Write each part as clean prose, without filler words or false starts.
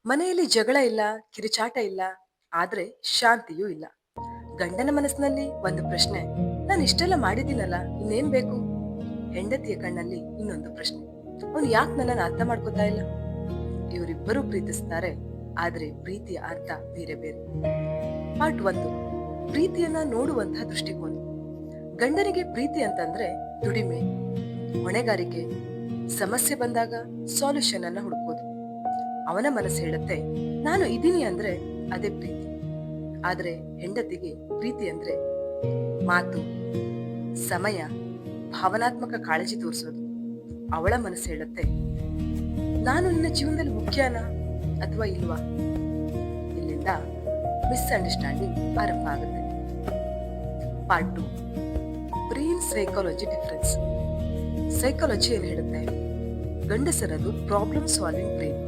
ಮನೆಯಲ್ಲಿ ಜಗಳ ಇಲ್ಲ, ಕಿರುಚಾಟ ಇಲ್ಲ, ಆದ್ರೆ ಶಾಂತಿಯೂ ಇಲ್ಲ. ಗಂಡನ ಮನಸ್ಸಿನಲ್ಲಿ ಒಂದು ಪ್ರಶ್ನೆ, ನಾನು ಇಷ್ಟೆಲ್ಲ ಮಾಡಿದ್ದೀನಲ್ಲ, ಇನ್ನೇನ್ ಬೇಕು? ಹೆಂಡತಿಯ ಕಣ್ಣಲ್ಲಿ ಇನ್ನೊಂದು ಪ್ರಶ್ನೆ, ಅವನು ಯಾಕೆ ನನ್ನನ್ನು ಅರ್ಥ ಮಾಡ್ಕೋತಾ ಇಲ್ಲ? ಇವರಿಬ್ಬರೂ ಪ್ರೀತಿಸ್ತಾರೆ, ಆದ್ರೆ ಪ್ರೀತಿಯ ಅರ್ಥ ಬೇರೆ ಬೇರೆ. ಪಾರ್ಟ್ 1, ಪ್ರೀತಿಯನ್ನ ನೋಡುವಂತಹ ದೃಷ್ಟಿಕೋನ. ಗಂಡನಿಗೆ ಪ್ರೀತಿ ಅಂತಂದ್ರೆ ದುಡಿಮೆ, ಹೊಣೆಗಾರಿಕೆ, ಸಮಸ್ಯೆ ಬಂದಾಗ ಸಾಲ್ಯೂಷನ್ ಅನ್ನ ಹುಡುಕೋದು. ಅವನ ಮನಸ್ಸು ಹೇಳುತ್ತೆ, ನಾನು ಇದೀನಿ ಅಂದ್ರೆ ಅದೇ ಪ್ರೀತಿ. ಆದ್ರೆ ಹೆಂಡತಿಗೆ ಪ್ರೀತಿ ಅಂದ್ರೆ ಮಾತು, ಸಮಯ, ಭಾವನಾತ್ಮಕ ಕಾಳಜಿ ತೋರಿಸೋದು. ಅವಳ ಮನಸ್ಸು ಹೇಳುತ್ತೆ, ನಾನು ನಿನ್ನ ಜೀವನದಲ್ಲಿ ಮುಖ್ಯನಾ ಅಥವಾ ಇಲ್ವಾ? ಇಲ್ಲಿಂದ ಮಿಸ್ಅಂಡರ್ಸ್ಟ್ಯಾಂಡಿಂಗ್ ಆರಂಭ ಆಗುತ್ತೆ. Part 2, brain psychology difference. Psychology ಏನ್ ಹೇಳುತ್ತೆ? ಗಂಡಸರದು ಪ್ರಾಬ್ಲಮ್ ಸಾಲ್ವಿಂಗ್ ಬ್ರೈನ್.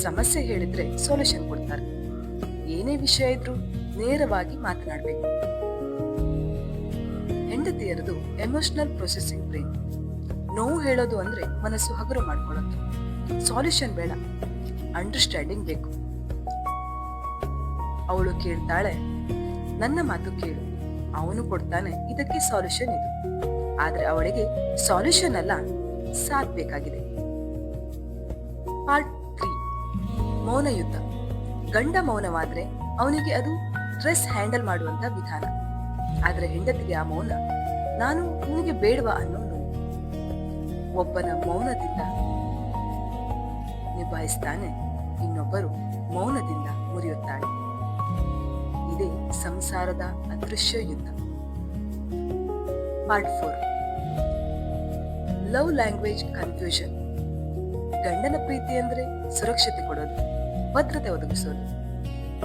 ಸಮಸ್ಯೆ ಹೇಳಿದ್ರೆ ಸೊಲ್ಯೂಷನ್ ಕೊಡ್ತಾರೆ. ಏನೇ ವಿಷಯ ಇದ್ರೂ ನೇರವಾಗಿ ಮಾತನಾಡಬೇಕು. ಹೆಂಡತಿಯರದು ಎಮೋಷನಲ್ ಪ್ರೊಸೆಸಿಂಗ್ ಬ್ರೈನ್. ನೋವು ಹೇಳೋದು ಅಂದ್ರೆ ಮನಸ್ಸು ಹಗುರ ಮಾಡ್ಕೊಳ್ಳೋದು. ಸಾಲ್ಯೂಷನ್ ಬೇಡ, ಅಂಡರ್ಸ್ಟ್ಯಾಂಡಿಂಗ್ ಬೇಕು. ಅವಳು ಕೇಳ್ತಾಳೆ, ನನ್ನ ಮಾತು ಕೇಳು, ಅವನು ಕೊಡ್ತಾನೆ, ಇದಕ್ಕೆ ಸಾಲ್ಯೂಷನ್ ಇದು. ಆದ್ರೆ ಅವಳಿಗೆ ಸಾಲ್ಯೂಷನ್ ಅಲ್ಲ, ಸಾಥ್ ಬೇಕಾಗಿದೆ. ಪಾರ್ಟ್ 3, ಮೌನ ಯುದ್ಧ. ಗಂಡ ಮೌನವಾದ್ರೆ ಅವನಿಗೆ ಅದು ಸ್ಟ್ರೆಸ್ ಹ್ಯಾಂಡಲ್ ಮಾಡುವಂತ ವಿಧಾನ. ಆದ್ರೆ ಹೆಂಡತಿಗೆ ಆ ಮೌನ ನಾನು ನಿನಗೆ ಬೇಡವಾ ಅನ್ನೋ ನೋವು. ಒಬ್ಬನ ಮೌನದಿಂದ ನಿಭಾಯಿಸ್ತಾನೆ, ಇನ್ನೊಬ್ಬರು ಮೌನದಿಂದ ಮುರಿಯುತ್ತಾಳೆ. ಇದೇ ಸಂಸಾರದ ಅದೃಶ್ಯ ಯುದ್ಧ. Part 4, love language confusion. ಗಂಡನ ಪ್ರೀತಿ ಅಂದ್ರೆ ಸುರಕ್ಷತೆ ಕೊಡೋದು, ಭದ್ರತೆ ಒದಗಿಸೋದು,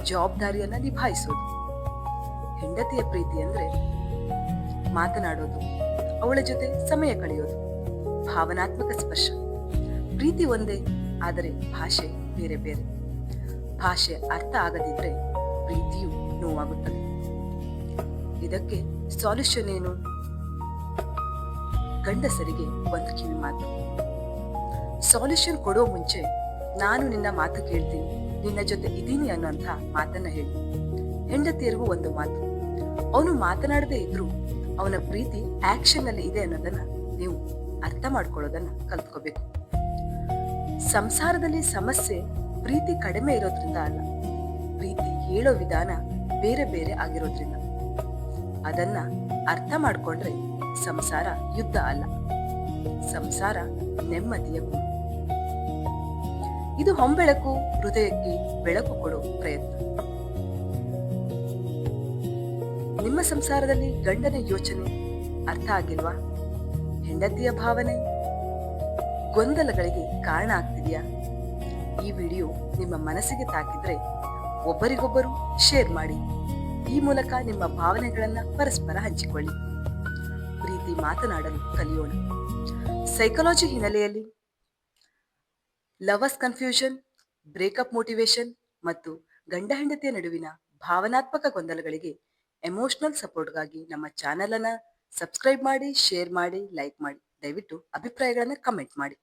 ಜವಾಬ್ದಾರಿಯನ್ನ ನಿಭಾಯಿಸೋದು. ಹೆಂಡತಿಯ ಪ್ರೀತಿ ಅಂದ್ರೆ ಮಾತನಾಡೋದು, ಅವಳ ಜೊತೆ ಸಮಯ ಕಳೆಯೋದು, ಭಾವನಾತ್ಮಕ ಸ್ಪರ್ಶ. ಪ್ರೀತಿ ಒಂದೇ, ಆದರೆ ಭಾಷೆ ಬೇರೆ ಬೇರೆ. ಭಾಷೆ ಅರ್ಥ ಆಗದಿದ್ರೆ ಪ್ರೀತಿಯು ನೋವಾಗುತ್ತದೆ. ಇದಕ್ಕೆ ಸಾಲ್ಯೂಷನ್ ಏನು? ಗಂಡಸರಿಗೆ ಒಂದು ಕಿವಿ ಮಾತು. ಸಾಲ್ಯೂಷನ್ ಕೊಡೋ ಮುಂಚೆ ನಾನು ನಿನ್ನ ಮಾತು ಕೇಳ್ತೀನಿ, ನಿನ್ನ ಜೊತೆ ಇದೀನಿ ಅನ್ನೋಂಥ ಮಾತನ್ನ ಹೇಳಿ. ಹೆಂಡತಿಯರಿಗೂ ಒಂದು ಮಾತು, ಅವನು ಮಾತನಾಡದೇ ಇದ್ರು ಅವನ ಪ್ರೀತಿ ಆಕ್ಷನ್ ನಲ್ಲಿ ಇದೆ ಅನ್ನೋದನ್ನ ನೀವು ಅರ್ಥ ಮಾಡ್ಕೊಳ್ಳೋದನ್ನ ಕಲ್ತ್ಕೋಬೇಕು. ಸಂಸಾರದಲ್ಲಿ ಸಮಸ್ಯೆ ಪ್ರೀತಿ ಕಡಿಮೆ ಇರೋದ್ರಿಂದ ಅಲ್ಲ, ಪ್ರೀತಿ ಹೇಳೋ ವಿಧಾನ ಬೇರೆ ಬೇರೆ ಆಗಿರೋದ್ರಿಂದ. ಅದನ್ನ ಅರ್ಥ ಮಾಡ್ಕೊಂಡ್ರೆ ಸಂಸಾರ ಯುದ್ಧ ಅಲ್ಲ, ಸಂಸಾರ ನೆಮ್ಮದಿಯ ಗೂಡು. ಇದು ಹೊಂಬೆಳಕು, ಹೃದಯಕ್ಕೆ ಬೆಳಕು ಕೊಡೋ ಪ್ರಯತ್ನ. ನಿಮ್ಮ ಸಂಸಾರದಲ್ಲಿ ಗಂಡನ ಯೋಚನೆ ಅರ್ಥ ಆಗಿಲ್ವಾ? ಹೆಂಡತಿಯ ಭಾವನೆ ಗೊಂದಲಗಳಿಗೆ ಕಾರಣ ಆಗ್ತಿದೆಯಾ? ಈ ವಿಡಿಯೋ ನಿಮ್ಮ ಮನಸ್ಸಿಗೆ ತಾಕಿದ್ರೆ ಒಬ್ಬರಿಗೊಬ್ಬರು ಶೇರ್ ಮಾಡಿ. ಈ ಮೂಲಕ ನಿಮ್ಮ ಭಾವನೆಗಳನ್ನ ಪರಸ್ಪರ ಹಂಚಿಕೊಳ್ಳಿ. ಪ್ರೀತಿ ಮಾತನಾಡಲು ಕಲಿಯೋಣ. ಸೈಕಾಲಜಿ ಹಿನ್ನೆಲೆಯಲ್ಲಿ ಲವರ್ಸ್ ಕನ್ಫ್ಯೂಷನ್, ಬ್ರೇಕಪ್ ಮೋಟಿವೇಶನ್ ಮತ್ತು ಗಂಡ ಹೆಂಡತಿಯ ನಡುವಿನ ಭಾವನಾತ್ಮಕ ಗೊಂದಲಗಳಿಗೆ ಎಮೋಷನಲ್ ಸಪೋರ್ಟ್ಗಾಗಿ ನಮ್ಮ ಚಾನೆಲ್ ಅನ್ನ ಸಬ್ಸ್ಕ್ರೈಬ್ ಮಾಡಿ, ಶೇರ್ ಮಾಡಿ, ಲೈಕ್ ಮಾಡಿ. ದಯವಿಟ್ಟು ಅಭಿಪ್ರಾಯಗಳನ್ನ ಕಮೆಂಟ್ ಮಾಡಿ.